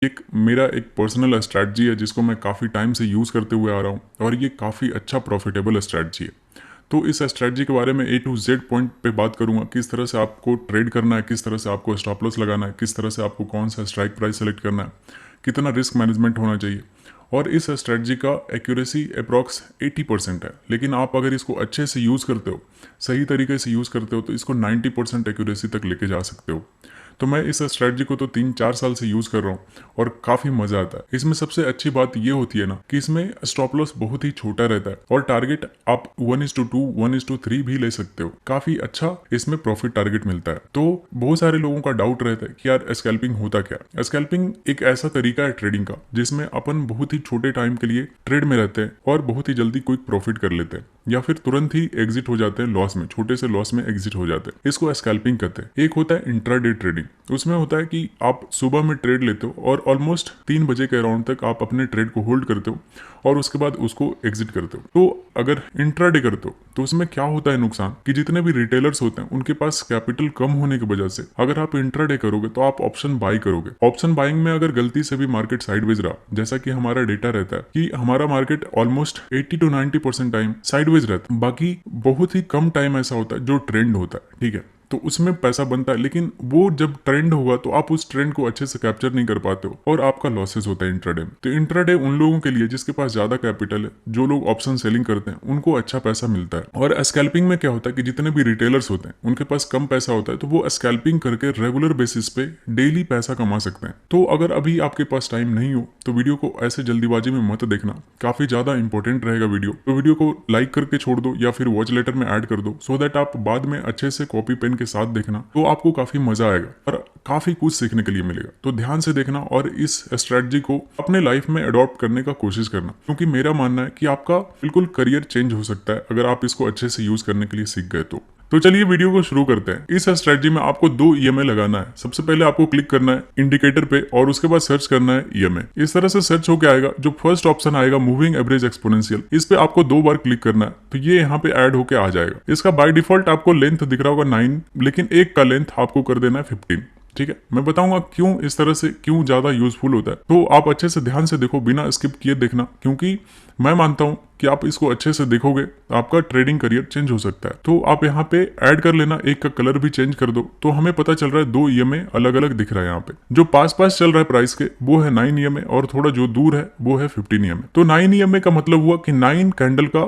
मेरा एक personal strategy है जिसको मैं काफ़ी टाइम से यूज़ करते हुए आ रहा हूँ और ये काफ़ी अच्छा प्रॉफिटेबल स्ट्रैटेजी है। तो इस स्ट्रैटेजी के बारे में ए टू जेड पॉइंट पे बात करूँगा, किस तरह से आपको ट्रेड करना है, किस तरह से आपको स्टॉप लॉस लगाना है, किस तरह से आपको कौन सा स्ट्राइक प्राइस सेलेक्ट करना है, कितना रिस्क मैनेजमेंट होना चाहिए। और इस स्ट्रैटेजी का एक्यूरेसी अप्रॉक्स 80% है, लेकिन आप अगर इसको अच्छे से यूज़ करते हो, सही तरीके से यूज़ करते हो, तो इसको 90% एक्यूरेसी तक लेके जा सकते हो। तो मैं इस स्ट्रैटेजी को तो 3-4 साल से यूज़ कर रहा हूँ और काफ़ी मज़ा आता है। इसमें सबसे अच्छी बात ये होती है ना कि इसमें स्टॉप लॉस बहुत ही छोटा रहता है और टारगेट आप 1:2, 1:3 भी ले सकते हो। काफ़ी अच्छा इसमें प्रॉफिट टारगेट मिलता है। तो बहुत सारे लोगों का डाउट रहता है कि यार स्कैल्पिंग होता क्या। स्कैल्पिंग एक ऐसा तरीका है ट्रेडिंग का जिसमें अपन बहुत ही छोटे टाइम के लिए ट्रेड में रहते हैं और बहुत ही जल्दी क्विक प्रॉफिट कर लेते हैं या फिर तुरंत ही एग्जिट हो जाते हैं लॉस में, छोटे से लॉस में एग्जिट हो जाते हैं। इसको स्कैल्पिंग कहते हैं। एक होता है इंट्राडे ट्रेडिंग। उसमें होता है कि आप सुबह में ट्रेड लेते हो और ऑलमोस्ट 3 बजे के अराउंड तक आप अपने ट्रेड को होल्ड करते हो और उसके बाद उसको एग्जिट करते हो। तो अगर इंट्राडे करते हो तो उसमें क्या होता है नुकसान कि जितने भी रिटेलर्स होते हैं उनके पास कैपिटल कम होने की वजह से अगर आप इंट्राडे करोगे तो आप ऑप्शन बाई करोगे। ऑप्शन बाइंग में अगर गलती से भी मार्केट साइडवेज रहा, जैसा कि हमारा डेटा रहता है कि हमारा मार्केट ऑलमोस्ट 80-90% टाइम साइडवेज रहता है, बाकी बहुत ही कम टाइम ऐसा होता है जो ट्रेंड होता है, ठीक है, तो उसमें पैसा बनता है। लेकिन वो जब ट्रेंड होगा तो आप उस ट्रेंड को अच्छे से कैप्चर नहीं कर पाते हो और आपका लॉसेस होता है इंट्राडे में। तो इंट्राडे उन लोगों के लिए जिसके पास ज्यादा कैपिटल है, जो लोग ऑप्शन सेलिंग करते हैं, उनको अच्छा पैसा मिलता है। और स्कैल्पिंग में क्या होता है कि जितने भी रिटेलर्स होते हैं उनके पास कम पैसा होता है, तो वो स्कैल्पिंग करके रेगुलर बेसिस पे डेली पैसा कमा सकते हैं। तो अगर अभी आपके पास टाइम नहीं हो तो वीडियो को ऐसे जल्दीबाजी में मत देखना, काफी ज्यादा इंपॉर्टेंट रहेगा वीडियो। तो वीडियो को लाइक करके छोड़ दो या फिर वॉच लेटर में ऐड कर दो, सो दैट आप बाद में अच्छे से कॉपी पेन के साथ देखना, तो आपको काफी मजा आएगा और काफी कुछ सीखने के लिए मिलेगा। तो ध्यान से देखना और इस स्ट्रेटजी को अपने लाइफ में अडॉप्ट करने का कोशिश करना, क्योंकि मेरा मानना है कि आपका बिल्कुल करियर चेंज हो सकता है अगर आप इसको अच्छे से यूज करने के लिए सीख गए तो चलिए वीडियो को शुरू करते हैं। इस स्ट्रेटजी में आपको 2 ईएमए लगाना है। सबसे पहले आपको क्लिक करना है इंडिकेटर पे और उसके बाद सर्च करना है ईएमए। इस तरह से सर्च होके आएगा। जो फर्स्ट ऑप्शन आएगा मूविंग एवरेज एक्सपोनेंशियल, इस पे आपको 2 बार क्लिक करना है, तो ये यहाँ पे ऐड होके आ जाएगा। इसका बाय डिफॉल्ट आपको लेंथ दिख रहा होगा 9, लेकिन एक का लेंथ आपको कर देना है 15। ठीक है, मैं बताऊंगा क्यों इस तरह से क्यों ज्यादा यूजफुल होता है, तो आप अच्छे से ध्यान से देखो, बिना स्किप किए देखना, क्योंकि मैं मानता हूं कि आप इसको अच्छे से देखोगे तो आपका ट्रेडिंग करियर चेंज हो सकता है। तो आप यहाँ पे ऐड कर लेना, एक का कलर भी चेंज कर दो। तो हमें पता चल रहा है 2 ईएमए अलग अलग दिख रहा है। यहाँ पे जो पास पास चल रहा है प्राइस के वो है 9 ईएमए और थोड़ा जो दूर है वो है 15 ईएमए। तो 9 ईएमए का मतलब हुआ कि 9 कैंडल का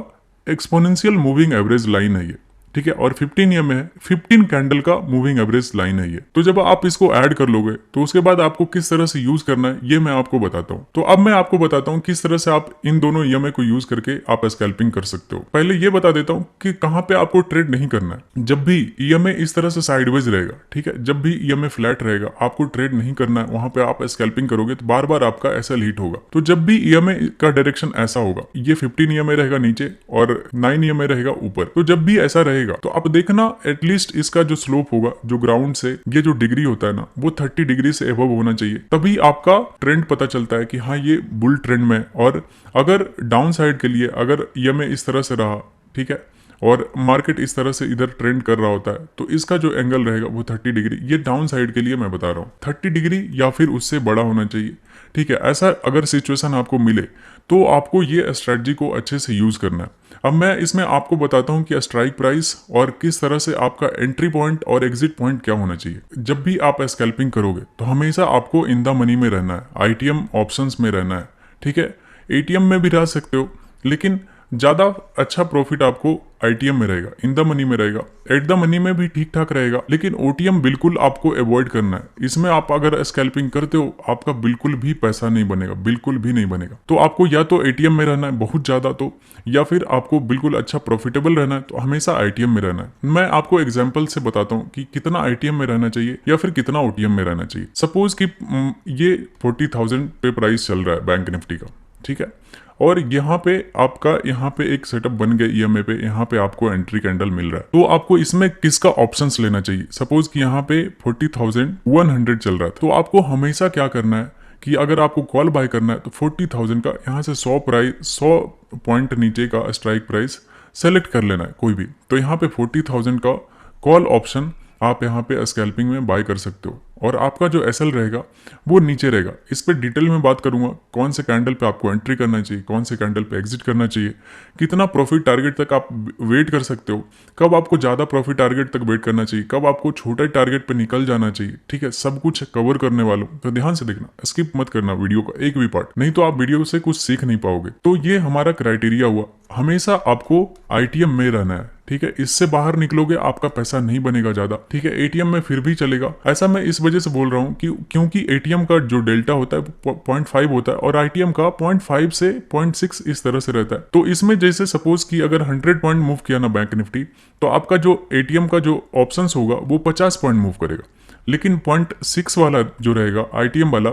एक्सपोनेंशियल मूविंग एवरेज लाइन है ये, ठीक है, और 15 ईएमए है 15 कैंडल का मूविंग एवरेज लाइन है ये। तो जब आप इसको ऐड कर लोगे तो उसके बाद आपको किस तरह से यूज करना है ये मैं आपको बताता हूँ। तो अब मैं आपको बताता हूँ किस तरह से आप इन दोनों ईएमए को यूज करके आप स्कैल्पिंग कर सकते हो। पहले ये बता देता हूँ कि कहाँ पे आपको ट्रेड नहीं करना है। जब भी ईएमए इस तरह से साइडवेज रहेगा, ठीक है, जब भी ईएमए फ्लैट रहेगा, आपको ट्रेड नहीं करना है, वहां पे आप स्कैल्पिंग करोगे तो बार बार आपका एसएल हिट होगा। तो जब भी ईएमए का डायरेक्शन ऐसा होगा, ये 15 ईएमए रहेगा नीचे और 9 ईएमए रहेगा ऊपर, तो जब भी ऐसा रहेगा तो आप देखना एटलीस्ट इसका जो स्लोप होगा, जो ग्राउंड से ये जो डिग्री होता है ना, वो 30 डिग्री से एबव होना चाहिए। तभी आपका ट्रेंड पता चलता है कि हाँ ये बुल ट्रेंड में। और अगर डाउन साइड के लिए अगर ईएमए इस तरह से रहा, ठीक है, और मार्केट इस तरह से इधर ट्रेंड कर रहा होता है, तो इसका जो एंगल रहेगा वो 30 डिग्री, ये डाउन साइड के लिए मैं बता रहा हूँ, 30 डिग्री या फिर उससे बड़ा होना चाहिए। ठीक है, ऐसा अगर सिचुएशन आपको मिले तो आपको ये स्ट्रेटजी को अच्छे से यूज करना है। अब मैं इसमें आपको बताता हूँ कि स्ट्राइक प्राइस और किस तरह से आपका एंट्री पॉइंट और एग्जिट पॉइंट क्या होना चाहिए। जब भी आप स्कैल्पिंग करोगे तो हमेशा आपको इन द मनी में रहना है, आईटीएम ऑप्शंस में रहना है, ठीक है। एटीएम में भी रह सकते हो, लेकिन ज्यादा अच्छा प्रॉफिट आपको आईटीएम में रहेगा, इन द मनी में रहेगा। एट द मनी में भी ठीक ठाक रहेगा, लेकिन ओटीएम बिल्कुल आपको अवॉइड करना है। इसमें आप अगर स्कैल्पिंग करते हो आपका बिल्कुल भी पैसा नहीं बनेगा, बिल्कुल भी नहीं बनेगा। तो आपको या तो एटीएम में रहना है बहुत ज्यादा, तो या फिर आपको बिल्कुल अच्छा प्रॉफिटेबल रहना है तो हमेशा आईटीएम में रहना है। मैं आपको एग्जाम्पल से बताता हूँ कि कितना आईटीएम में रहना चाहिए या फिर कितना ओटीएम में रहना चाहिए। सपोज कि ये 40,000 पे प्राइस चल रहा है बैंक निफ्टी का, ठीक है, और यहाँ पे आपका यहाँ पे एक सेटअप बन गया ईएमए पे, यहाँ पे आपको एंट्री कैंडल मिल रहा है। तो आपको इसमें किसका ऑप्शंस लेना चाहिए। सपोज कि यहाँ पे 40,100 चल रहा है, तो आपको हमेशा क्या करना है कि अगर आपको कॉल बाय करना है तो 40,000 का यहाँ से 100 पॉइंट नीचे का स्ट्राइक प्राइस सेलेक्ट कर लेना है कोई भी। तो यहाँ पे 40,000 का कॉल ऑप्शन आप यहाँ पे स्कैल्पिंग में बाय कर सकते हो और आपका जो एसएल रहेगा वो नीचे रहेगा। इस पर डिटेल में बात करूंगा, कौन से कैंडल पे आपको एंट्री करना चाहिए, कौन से कैंडल पे एग्जिट करना चाहिए, कितना प्रॉफिट टारगेट तक आप वेट कर सकते हो, कब आपको ज़्यादा प्रॉफिट टारगेट तक वेट करना चाहिए, कब आपको छोटे टारगेट पे निकल जाना चाहिए। ठीक है, सब कुछ कवर करने वालों, तो ध्यान से देखना, स्किप मत करना वीडियो का एक भी पार्ट, नहीं तो आप वीडियो से कुछ सीख नहीं पाओगे। तो ये हमारा क्राइटेरिया हुआ, हमेशा आपको आईटीएम में रहना है। ठीक है, इससे बाहर निकलोगे आपका पैसा नहीं बनेगा ज्यादा। ठीक है, एटीएम में फिर भी चलेगा। ऐसा मैं इस वजह से बोल रहा हूँ कि क्योंकि एटीएम का जो डेल्टा होता है 0.5 होता है और आईटीएम का 0.5 से 0.6 इस तरह से रहता है। तो इसमें जैसे सपोज कि अगर 100 पॉइंट मूव किया ना बैंक निफ्टी, तो आपका जो एटीएम का जो ऑप्शन होगा वो 50 पॉइंट मूव करेगा। लेकिन 0.6 वाला जो रहेगा आईटीएम वाला,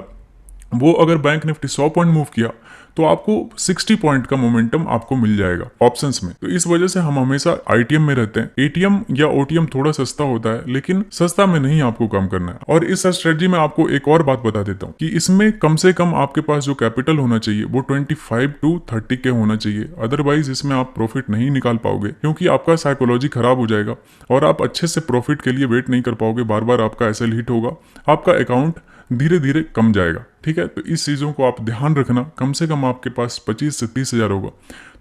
वो अगर बैंक निफ्टी 100 पॉइंट मूव किया तो आपको 60 पॉइंट का मोमेंटम आपको मिल जाएगा ऑप्शंस में। तो इस वजह से हम हमेशा आईटीएम में रहते हैं। एटीएम या ओटीएम थोड़ा सस्ता होता है, लेकिन सस्ता में नहीं आपको काम करना है। और इस स्ट्रेटजी में आपको एक और बात बता देता हूँ कि इसमें कम से कम आपके पास जो कैपिटल होना चाहिए वो 25 to 30 के होना चाहिए। अदरवाइज इसमें आप प्रॉफिट नहीं निकाल पाओगे, क्योंकि आपका साइकोलॉजी खराब हो जाएगा और आप अच्छे से प्रॉफिट के लिए वेट नहीं कर पाओगे। बार बार आपका एसएल हिट होगा, आपका अकाउंट धीरे धीरे कम जाएगा। ठीक है, तो इस चीज़ों को आप ध्यान रखना। कम से कम आपके पास 25 से 30 हज़ार होगा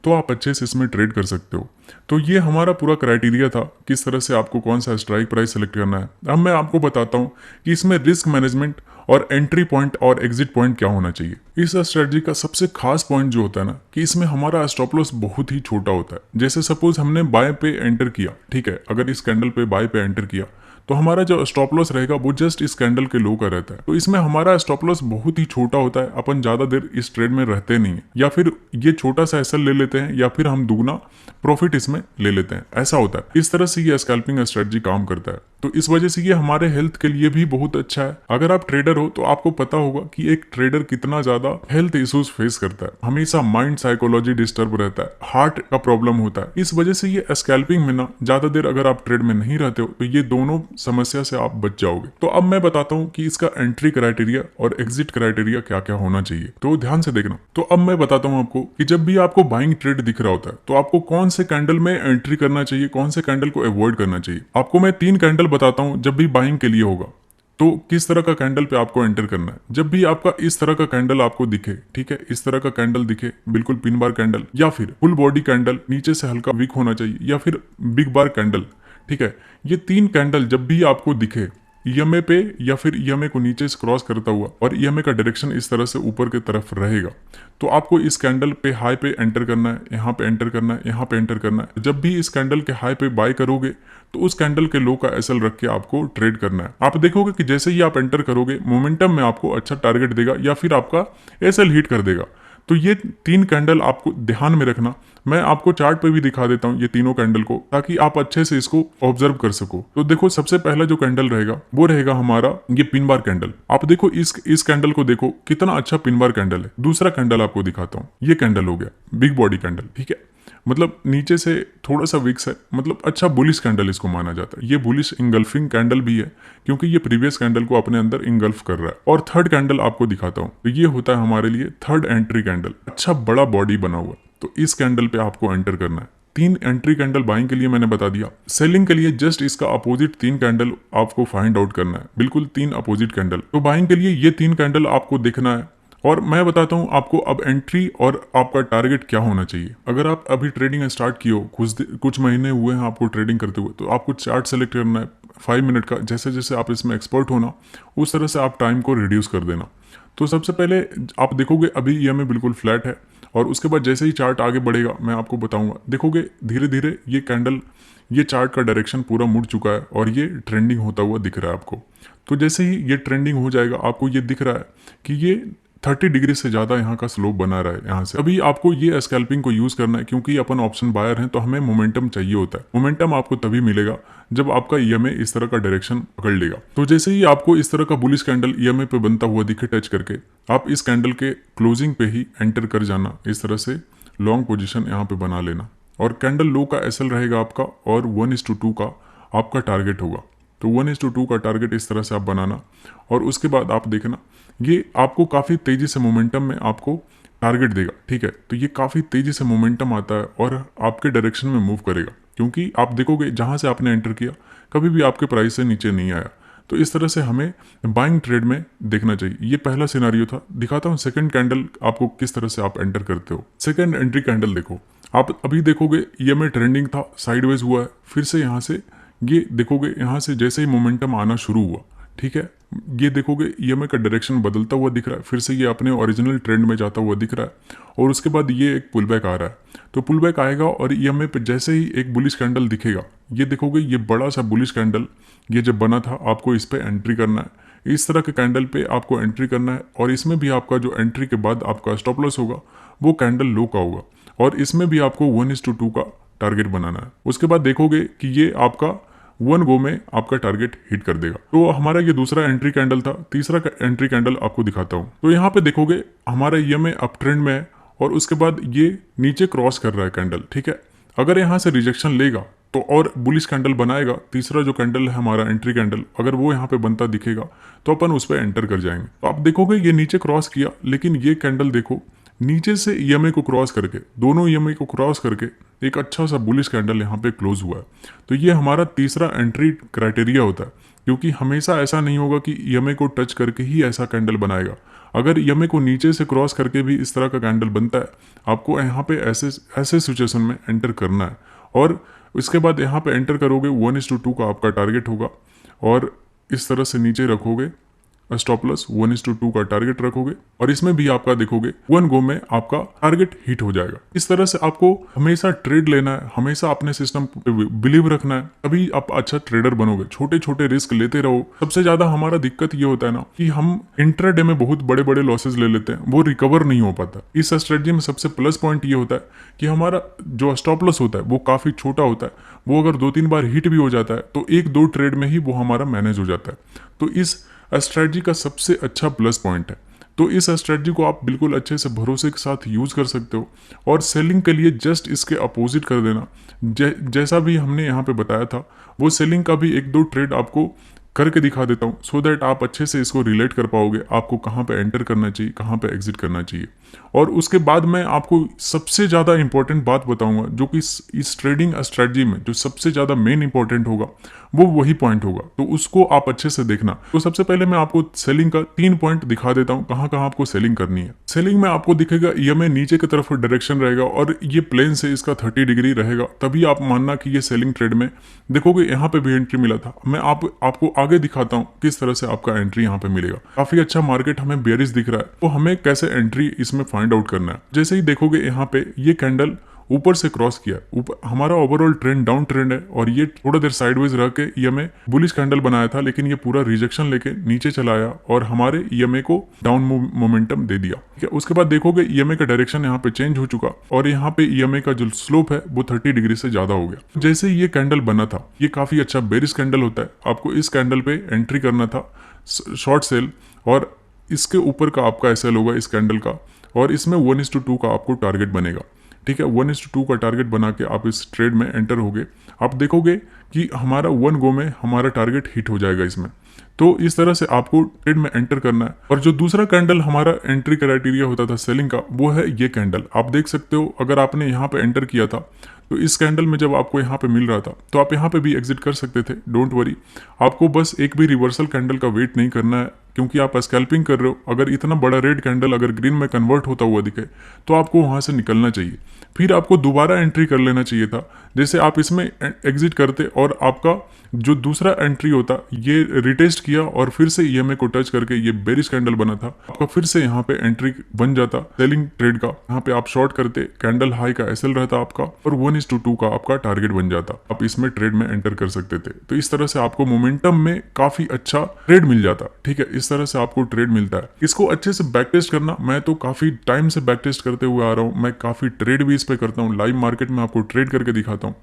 तो आप अच्छे से इसमें ट्रेड कर सकते हो। तो ये हमारा पूरा क्राइटेरिया था, किस तरह से आपको कौन सा स्ट्राइक प्राइस सेलेक्ट करना है। अब मैं आपको बताता हूँ कि इसमें रिस्क मैनेजमेंट और एंट्री पॉइंट और एग्जिट पॉइंट क्या होना चाहिए। इस स्ट्रेटजी का सबसे खास पॉइंट जो होता है ना, कि इसमें हमारा स्टॉप लॉस बहुत ही छोटा होता है। जैसे सपोज हमने बाय पे एंटर किया, ठीक है, अगर इस कैंडल पे बाय पे एंटर किया तो हमारा जो स्टॉप लॉस रहेगा वो जस्ट इस कैंडल के लो का रहता है। तो इसमें हमारा स्टॉप लॉस बहुत ही छोटा होता है, अपन ज्यादा देर इस ट्रेड में रहते नहीं है, या फिर ये छोटा सा एसएल ले लेते हैं या फिर हम दुगना प्रॉफिट इसमें ले लेते हैं, ऐसा होता है। इस तरह से ये स्कैल्पिंग स्ट्रेटजी काम करता है। तो इस वजह से ये हमारे हेल्थ के लिए भी बहुत अच्छा है। अगर आप ट्रेडर हो तो आपको पता होगा कि एक ट्रेडर कितना ज्यादा हेल्थ इश्यूज फेस करता है, हमेशा माइंड साइकोलॉजी डिस्टर्ब रहता है, हार्ट का प्रॉब्लम होता है। इस वजह से ये स्कैल्पिंग में ना ज्यादा देर अगर आप ट्रेड में नहीं रहते हो तो ये दोनों समस्या से आप बच जाओगे। तो अब मैं बताता हूँ कि इसका एंट्री क्राइटेरिया और एग्जिट क्राइटेरिया क्या क्या होना चाहिए, तो ध्यान से देखना। तो अब मैं बताता हूँ आपको कि जब भी आपको बाइंग ट्रेड दिख रहा होता है तो आपको कौन से कैंडल में एंट्री करना चाहिए, कौन से कैंडल को अवॉइड करना चाहिए। आपको मैं 3 कैंडल बताता हूँ जब भी बाइंग के लिए होगा, तो किस तरह का कैंडल पे आपको एंटर करना है। जब भी आपका इस तरह का कैंडल आपको दिखे, ठीक है, इस तरह का कैंडल दिखे, बिल्कुल पिन बार कैंडल या फिर फुल बॉडी कैंडल, नीचे से हल्का वीक होना चाहिए, या फिर बिग बार कैंडल, ठीक है, ये 3 कैंडल जब भी आपको दिखे ईएमए पे या फिर ईएमए को नीचे से क्रॉस करता हुआ और ईएमए का डायरेक्शन इस तरह से ऊपर की तरफ रहेगा, तो आपको इस कैंडल पे हाई पे एंटर करना है, यहाँ पे एंटर करना है, यहाँ पे एंटर करना है। जब भी इस कैंडल के हाई पे बाय करोगे तो उस कैंडल के लो का एसएल रख के आपको ट्रेड करना है। आप देखोगे कि जैसे ही आप एंटर करोगे मोमेंटम में आपको अच्छा टारगेट देगा या फिर आपका एसएल हिट कर देगा। तो ये 3 कैंडल आपको ध्यान में रखना। मैं आपको चार्ट पे भी दिखा देता हूँ ये तीनों कैंडल को, ताकि आप अच्छे से इसको ऑब्जर्व कर सको। तो देखो, सबसे पहला जो कैंडल रहेगा वो रहेगा हमारा ये पिन बार कैंडल। आप देखो इस कैंडल को देखो, कितना अच्छा पिन बार कैंडल है। दूसरा कैंडल आपको दिखाता हूँ, ये कैंडल हो गया बिग बॉडी कैंडल, ठीक है, मतलब नीचे से थोड़ा सा विक्स है, मतलब अच्छा बुलिश कैंडल इसको माना जाता है। ये बुलिश इंगल्फिंग कैंडल भी है क्योंकि ये प्रीवियस कैंडल को अपने अंदर इंगल्फ कर रहा है। और थर्ड कैंडल आपको दिखाता हूँ, तो ये होता है हमारे लिए थर्ड एंट्री कैंडल, अच्छा बड़ा बॉडी बना हुआ। तो इस कैंडल पे आपको एंटर करना है। 3 एंट्री कैंडल बाइंग के लिए मैंने बता दिया। सेलिंग के लिए जस्ट इसका अपोजिट 3 कैंडल आपको फाइंड आउट करना है, बिल्कुल 3 अपोजिट कैंडल। तो बाइंग के लिए ये 3 कैंडल आपको देखना है। और मैं बताता हूं आपको अब एंट्री और आपका टारगेट क्या होना चाहिए। अगर आप अभी ट्रेडिंग स्टार्ट किए हो, कुछ महीने हुए हैं आपको ट्रेडिंग करते हुए, तो आपको चार्ट सेलेक्ट करना है 5 मिनट का। जैसे जैसे आप इसमें एक्सपर्ट होना उस तरह से आप टाइम को रिड्यूस कर देना। तो सबसे पहले आप देखोगे अभी ईएमए बिल्कुल फ्लैट है, और उसके बाद जैसे ही चार्ट आगे बढ़ेगा मैं आपको बताऊंगा, देखोगे धीरे धीरे ये कैंडल, ये चार्ट का डायरेक्शन पूरा मुड़ चुका है और ये ट्रेंडिंग होता हुआ दिख रहा है आपको। तो जैसे ही ये ट्रेंडिंग हो जाएगा आपको ये दिख रहा है कि ये 30 डिग्री से ज़्यादा यहाँ का स्लोप बना रहा है यहाँ से। अभी आपको ये स्कैल्पिंग को यूज़ करना है क्योंकि अपन ऑप्शन बायर हैं, तो हमें मोमेंटम चाहिए होता है। मोमेंटम आपको तभी मिलेगा जब आपका ईएमए इस तरह का डायरेक्शन पकड़ लेगा। तो जैसे ही आपको इस तरह का बुलिश कैंडल ईएमए पे बनता हुआ दिखे टच करके, आप इस कैंडल के क्लोजिंग पे ही एंटर कर जाना। इस तरह से लॉन्ग पोजिशन यहाँ पे बना लेना, और कैंडल लो का एसएल रहेगा आपका और 1:2 का आपका टारगेट होगा। तो 1:2 का टारगेट इस तरह से आप बनाना, और उसके बाद आप देखना ये आपको काफ़ी तेज़ी से मोमेंटम में आपको टारगेट देगा, ठीक है। तो ये काफ़ी तेज़ी से मोमेंटम आता है और आपके डायरेक्शन में मूव करेगा, क्योंकि आप देखोगे जहाँ से आपने एंटर किया कभी भी आपके प्राइस से नीचे नहीं आया। तो इस तरह से हमें बाइंग ट्रेड में देखना चाहिए। ये पहला सिनारियो था। दिखाता हूँ सेकंड कैंडल आपको किस तरह से आप एंटर करते हो। सेकंड एंट्री कैंडल देखो, आप अभी देखोगे ईएमए ट्रेंडिंग था, साइडवेज हुआ है, फिर से यहाँ से ये देखोगे, यहाँ से जैसे ही मोमेंटम आना शुरू हुआ, ठीक है, ये देखोगे ईएमए का डायरेक्शन बदलता हुआ दिख रहा है, फिर से ये अपने ओरिजिनल ट्रेंड में जाता हुआ दिख रहा है, और उसके बाद ये एक पुल बैक आ रहा है। तो पुल बैक आएगा और ईएमए पे जैसे ही एक बुलिश कैंडल दिखेगा, ये देखोगे ये बड़ा सा बुलिश कैंडल ये जब बना था, आपको इस पे एंट्री करना है। इस तरह के कैंडल पे आपको एंट्री करना है, और इसमें भी आपका जो एंट्री के बाद आपका स्टॉप लॉस होगा वो कैंडल लो का होगा, और इसमें भी आपको 1:2 का टारगेट बनाना है। उसके बाद देखोगे कि ये आपका 1 गो में आपका टारगेट हिट कर देगा। तो हमारा ये दूसरा एंट्री कैंडल था। तीसरा एंट्री कैंडल आपको दिखाता हूँ। तो यहाँ पे देखोगे हमारा ईएमए अप ट्रेंड में है, और उसके बाद ये नीचे क्रॉस कर रहा है कैंडल, ठीक है। अगर यहाँ से रिजेक्शन लेगा तो और बुलिश कैंडल बनाएगा, तीसरा जो कैंडल है हमारा एंट्री कैंडल, अगर वो यहाँ पे बनता दिखेगा तो अपन उस पर एंटर कर जाएंगे। तो आप देखोगे ये नीचे क्रॉस किया, लेकिन ये कैंडल देखो नीचे से ईएमए को क्रॉस करके, दोनों ईएमए को क्रॉस करके एक अच्छा सा बुलिश कैंडल यहाँ पे क्लोज हुआ है। तो ये हमारा तीसरा एंट्री क्राइटेरिया होता है, क्योंकि हमेशा ऐसा नहीं होगा कि ईएमए को टच करके ही ऐसा कैंडल बनाएगा। अगर ईएमए को नीचे से क्रॉस करके भी इस तरह का कैंडल बनता है, आपको यहाँ पे ऐसे सिचुएशन में एंटर करना है, और इसके बाद यहाँ पे एंटर करोगे 1:2 का आपका टारगेट होगा, और इस तरह से नीचे रखोगे स्टॉप लॉस 1:2 का टारगेट रखोगे, और इसमें भी आपका देखोगे 1 गो में आपका टारगेट हिट हो जाएगा। इस तरह से आपको हमेशा ट्रेड लेना है, हमेशा अपने सिस्टम पे बिलीव रखना है, तभी आप अच्छा ट्रेडर बनोगे। छोटे छोटे रिस्क लेते रहो। सबसे ज्यादा हमारा दिक्कत ये होता है ना कि हम इंट्राडे में बहुत बड़े बड़े लॉसेज ले लेते हैं, वो रिकवर नहीं हो पाता। इस स्ट्रेटजी में सबसे प्लस पॉइंट ये होता है कि हमारा जो स्टॉप लॉस होता है वो काफी छोटा होता है। वो अगर 2-3 बार हिट भी हो जाता है तो 1-2 ट्रेड में ही वो हमारा मैनेज हो जाता है। तो इस स्ट्रेटजी का सबसे अच्छा प्लस पॉइंट है। तो इस स्ट्रेटजी को आप बिल्कुल अच्छे से भरोसे के साथ यूज कर सकते हो, और सेलिंग के लिए जस्ट इसके अपोजिट कर देना। जैसा भी हमने यहाँ पे बताया था, वो सेलिंग का भी 1-2 ट्रेड आपको करके दिखा देता हूँ, सो दैट आप अच्छे से इसको रिलेट कर पाओगे, आपको कहाँ पे एंटर करना चाहिए, कहाँ पे एग्जिट करना चाहिए। और उसके बाद मैं आपको सबसे ज़्यादा इंपॉर्टेंट बात बताऊंगा, जो कि इस ट्रेडिंग स्ट्रेटजी में जो सबसे ज़्यादा मेन इंपॉर्टेंट होगा वो वही पॉइंट होगा। तो उसको आप अच्छे से देखना। तो सबसे पहले मैं आपको सेलिंग का 3 पॉइंट दिखा देता हूँ, कहाँ कहाँ आपको सेलिंग करनी है। सेलिंग में आपको दिखेगा ईएमए नीचे की तरफ डायरेक्शन रहेगा, और ये प्लेन से इसका 30 डिग्री रहेगा, तभी आप मानना कि ये सेलिंग ट्रेड में। देखोगे यहाँ पे भी एंट्री मिला था। मैं आपको आगे दिखाता हूँ किस तरह से आपका एंट्री यहाँ पे मिलेगा। काफी अच्छा मार्केट हमें बेयरिश दिख रहा है, तो हमें कैसे एंट्री इसमें फाइंड आउट करना है। जैसे ही देखोगे यहाँ पे ये कैंडल ऊपर से क्रॉस किया, ऊपर हमारा ओवरऑल ट्रेंड डाउन ट्रेंड है, और ये थोड़ा देर साइडवेज रह के ईएमए बुलिश कैंडल बनाया था, लेकिन ये पूरा रिजेक्शन लेके नीचे चला आया और हमारे ईएमए को डाउन मोमेंटम दे दिया। ठीक है, उसके बाद देखोगे ईएमए का डायरेक्शन यहाँ पे चेंज हो चुका, और यहाँ पे ईएमए का जो स्लोप है वो 30 डिग्री से ज्यादा हो गया। जैसे ये कैंडल बना था, ये काफी अच्छा बेरिश कैंडल होता है, आपको इस कैंडल पे एंट्री करना था शॉर्ट सेल, और इसके ऊपर का आपका एसएल होगा इस कैंडल का, और इसमें 1:2 का आपको टारगेट बनेगा। ठीक है, 1:2 का टारगेट बना के आप इस ट्रेड में एंटर होगे। आप देखोगे कि हमारा 1 गो में हमारा टारगेट हिट हो जाएगा इसमें। तो इस तरह से आपको ट्रेड में एंटर करना है। और जो दूसरा कैंडल हमारा एंट्री क्राइटेरिया होता था सेलिंग का, वो है ये कैंडल। आप देख सकते हो, अगर आपने यहाँ पे एंटर किया था तो इस कैंडल में जब आपको यहाँ पे मिल रहा था तो आप यहाँ पे भी एग्जिट कर सकते थे, डोंट वरी। आपको बस एक भी रिवर्सल कैंडल का वेट नहीं करना है, क्योंकि आप स्कैल्पिंग कर रहे हो। अगर इतना बड़ा रेड कैंडल अगर ग्रीन में कन्वर्ट होता हुआ दिखे तो आपको वहां से निकलना चाहिए, फिर आपको दोबारा एंट्री कर लेना चाहिए था। जैसे आप इसमें एग्जिट करते और आपका जो दूसरा एंट्री होता ये रिटेस्ट किया और फिर से ईएमए को टच करके ये बेरिश कैंडल बना था, आपका फिर से यहाँ पे एंट्री बन जाता सेलिंग ट्रेड का। यहाँ पे आप शॉर्ट करते, कैंडल हाई का एसएल रहता आपका, और 1:2 का आपका टारगेट बन जाता। आप इसमें ट्रेड में एंटर कर सकते थे। तो इस तरह से आपको मोमेंटम में काफी अच्छा ट्रेड मिल जाता। ठीक है, इस तरह से आपको ट्रेड मिलता है। इसको अच्छे से बैक टेस्ट करना, मैं तो काफी टाइम से बैक टेस्ट करते हुए आ रहा हूँ, मैं काफी ट्रेड भी इस पे करता हूँ, लाइव मार्केट में आपको ट्रेड करके दिखाता हूँ।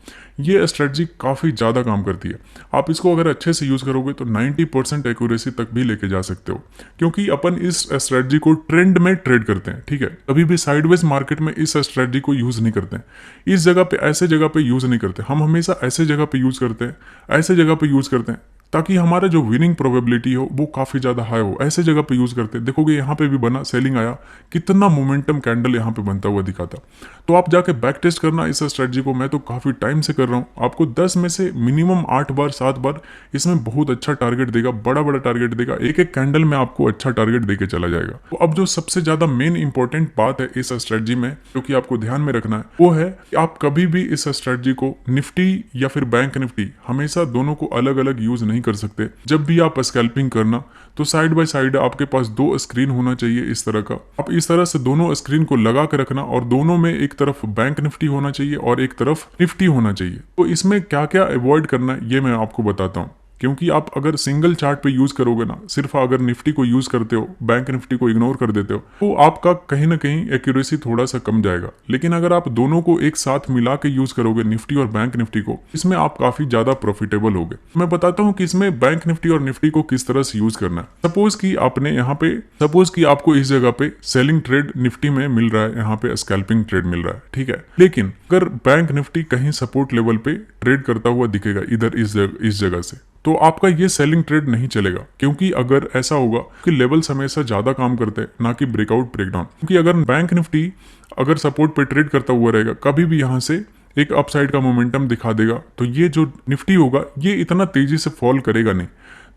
ये स्ट्रेटजी काफी ज्यादा काम करती है। आप इसको अगर अच्छे से यूज करोगे तो 90% एक्यूरेसी तक भी लेके जा सकते हो, क्योंकि अपन इस स्ट्रेटजी को ट्रेंड में ट्रेड करते हैं। ठीक है, कभी भी साइडवेज मार्केट में इस स्ट्रेटजी को यूज नहीं करते हैं। इस जगह पे, ऐसे जगह पे यूज नहीं करते हम, हमेशा ऐसे जगह पे यूज करते हैं, ऐसे जगह पे यूज करते हैं ताकि हमारा जो विनिंग प्रोबेबिलिटी हो वो काफ़ी ज़्यादा हाई हो। ऐसे जगह पे यूज़ करते हैं, देखोगे यहाँ पे भी बना, सेलिंग आया, कितना मोमेंटम कैंडल यहाँ पे बनता हुआ दिखा था। तो आप जाके बैक टेस्ट करना इस स्ट्रेटजी को, मैं तो काफ़ी टाइम से कर रहा हूँ। आपको 10 में से मिनिमम 8 बार 7 बार इसमें बहुत अच्छा टारगेट देगा, बड़ा बड़ा टारगेट देगा, एक एक कैंडल में आपको अच्छा टारगेट देके चला जाएगा। तो अब जो सबसे ज़्यादा मेन इंपॉर्टेंट बात है इस स्ट्रेटजी में, जो कि आपको ध्यान में रखना है, वो है कि आप कभी भी इस स्ट्रेटजी को निफ्टी या फिर बैंक निफ्टी, हमेशा दोनों को अलग अलग यूज नहीं कर सकते। जब भी आप स्कैल्पिंग करना तो साइड बाय साइड आपके पास 2 स्क्रीन होना चाहिए इस तरह का। आप इस तरह से दोनों स्क्रीन को लगा के रखना, और दोनों में एक तरफ बैंक निफ्टी होना चाहिए और एक तरफ निफ्टी होना चाहिए। तो इसमें क्या क्या अवॉइड करना है ये मैं आपको बताता हूँ, क्योंकि आप अगर सिंगल चार्ट पे यूज करोगे ना, सिर्फ अगर निफ्टी को यूज करते हो, बैंक निफ्टी को इग्नोर कर देते हो, तो आपका कहीं ना कहीं एक्यूरेसी थोड़ा सा कम जाएगा। लेकिन अगर आप दोनों को एक साथ मिला के यूज करोगे, निफ्टी और बैंक निफ्टी को, इसमें आप काफी ज्यादा प्रॉफिटेबल होगे। मैं बताता हूँ कि इसमें बैंक निफ्टी और निफ्टी को किस तरह से यूज करना है। सपोज कि आपने यहाँ पे, सपोज कि आपको इस जगह पे सेलिंग ट्रेड निफ्टी में मिल रहा है, यहाँ पे स्कैल्पिंग ट्रेड मिल रहा है, ठीक है। लेकिन अगर बैंक निफ्टी कहीं सपोर्ट लेवल पे ट्रेड करता हुआ दिखेगा इधर इस जगह से, तो आपका ये सेलिंग ट्रेड नहीं चलेगा। क्योंकि अगर ऐसा होगा कि लेवल्स हमेशा ज्यादा काम करते हैं, ना कि ब्रेकआउट ब्रेकडाउन। क्योंकि अगर बैंक निफ्टी अगर सपोर्ट पे ट्रेड करता हुआ रहेगा, कभी भी यहाँ से एक अपसाइड का मोमेंटम दिखा देगा, तो ये जो निफ्टी होगा ये इतना तेजी से फॉल करेगा नहीं।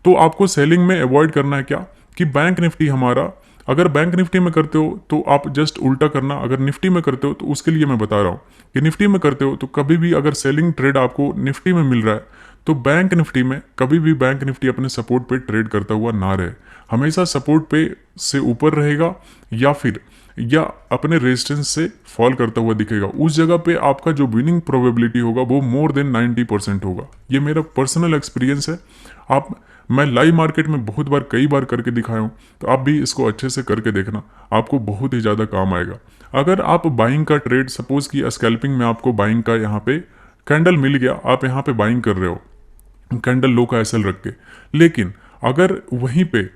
तो आपको सेलिंग में अवॉइड करना है क्या, कि बैंक निफ्टी हमारा, अगर बैंक निफ्टी में करते हो तो आप जस्ट उल्टा करना, अगर निफ्टी में करते हो तो उसके लिए मैं बता रहा हूँ कि निफ्टी में करते हो तो कभी भी अगर सेलिंग ट्रेड आपको निफ्टी में मिल रहा है, तो बैंक निफ्टी में कभी भी बैंक निफ्टी अपने सपोर्ट पे ट्रेड करता हुआ ना रहे। हमेशा सपोर्ट पे से ऊपर रहेगा या अपने रेजिस्टेंस से फॉल करता हुआ दिखेगा। उस जगह पे आपका जो विनिंग प्रोबेबिलिटी होगा वो मोर देन 90% होगा। ये मेरा पर्सनल एक्सपीरियंस है। मैं लाइव मार्केट में बहुत बार, कई बार करके दिखाया हूँ, तो आप भी इसको अच्छे से करके देखना, आपको बहुत ही ज़्यादा काम आएगा। अगर आप बाइंग का ट्रेड, सपोज कि स्कैल्पिंग में आपको बाइंग का यहाँ पे कैंडल मिल गया, आप यहाँ पे बाइंग कर रहे हो कैंडल लो का एसएल रख के, लेकिन अगर वहीं पे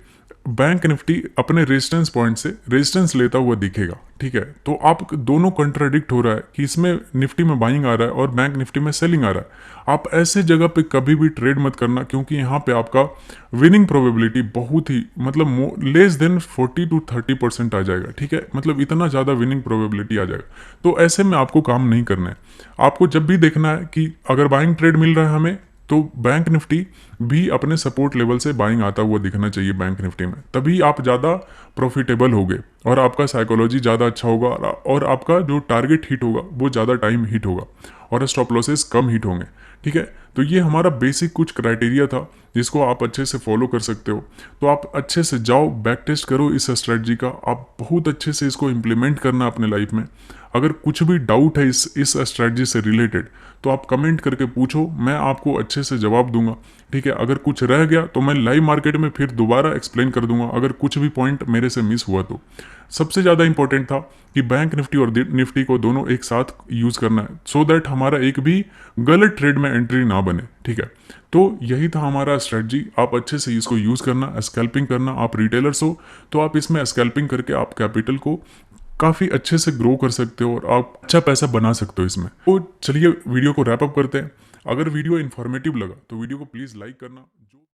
बैंक निफ्टी अपने रेजिस्टेंस पॉइंट से रेजिस्टेंस लेता हुआ दिखेगा, ठीक है, तो आप दोनों कंट्राडिक्ट हो रहा है कि इसमें निफ्टी में बाइंग आ रहा है और बैंक निफ्टी में सेलिंग आ रहा है। आप ऐसे जगह पे कभी भी ट्रेड मत करना, क्योंकि यहाँ पे आपका विनिंग प्रोबेबिलिटी बहुत ही, मतलब लेस देन 40 to 30% आ जाएगा, ठीक है, मतलब इतना ज़्यादा विनिंग प्रोबेबिलिटी आ जाएगा। तो ऐसे में आपको काम नहीं करना है। आपको जब भी देखना है कि अगर बाइंग ट्रेड मिल रहा है हमें, तो बैंक निफ्टी भी अपने सपोर्ट लेवल से बाइंग आता हुआ दिखना चाहिए बैंक निफ्टी में, तभी आप ज़्यादा प्रॉफिटेबल होगे और आपका साइकोलॉजी ज़्यादा अच्छा होगा, और आपका जो टारगेट हिट होगा वो ज़्यादा टाइम हिट होगा और स्टॉप लॉसेस कम हिट होंगे, ठीक है। तो ये हमारा बेसिक कुछ क्राइटेरिया था जिसको आप अच्छे से फॉलो कर सकते हो। तो आप अच्छे से जाओ, बैक टेस्ट करो इस स्ट्रेटजी का, आप बहुत अच्छे से इसको इम्प्लीमेंट करना अपने लाइफ में। अगर कुछ भी डाउट है इस स्ट्रेटजी से रिलेटेड, तो आप कमेंट करके पूछो, मैं आपको अच्छे से जवाब दूंगा, ठीक है। अगर कुछ रह गया तो मैं लाइव मार्केट में फिर दोबारा एक्सप्लेन कर दूंगा, अगर कुछ भी पॉइंट मेरे से मिस हुआ तो। सबसे ज़्यादा इंपॉर्टेंट था कि बैंक निफ्टी और निफ्टी को दोनों एक साथ यूज़ करना है, सो दैट हमारा एक भी गलत ट्रेड में एंट्री ना बने, ठीक है। तो यही था हमारा स्ट्रेटजी, आप अच्छे से इसको यूज़ करना, स्कैल्पिंग करना। आप रिटेलर्स हो तो आप इसमें स्कैल्पिंग करके आप कैपिटल को काफ़ी अच्छे से ग्रो कर सकते हो और आप अच्छा पैसा बना सकते हो इसमें। तो चलिए वीडियो को रैप अप करते हैं। अगर वीडियो इन्फॉर्मेटिव लगा तो वीडियो को प्लीज़ लाइक करना।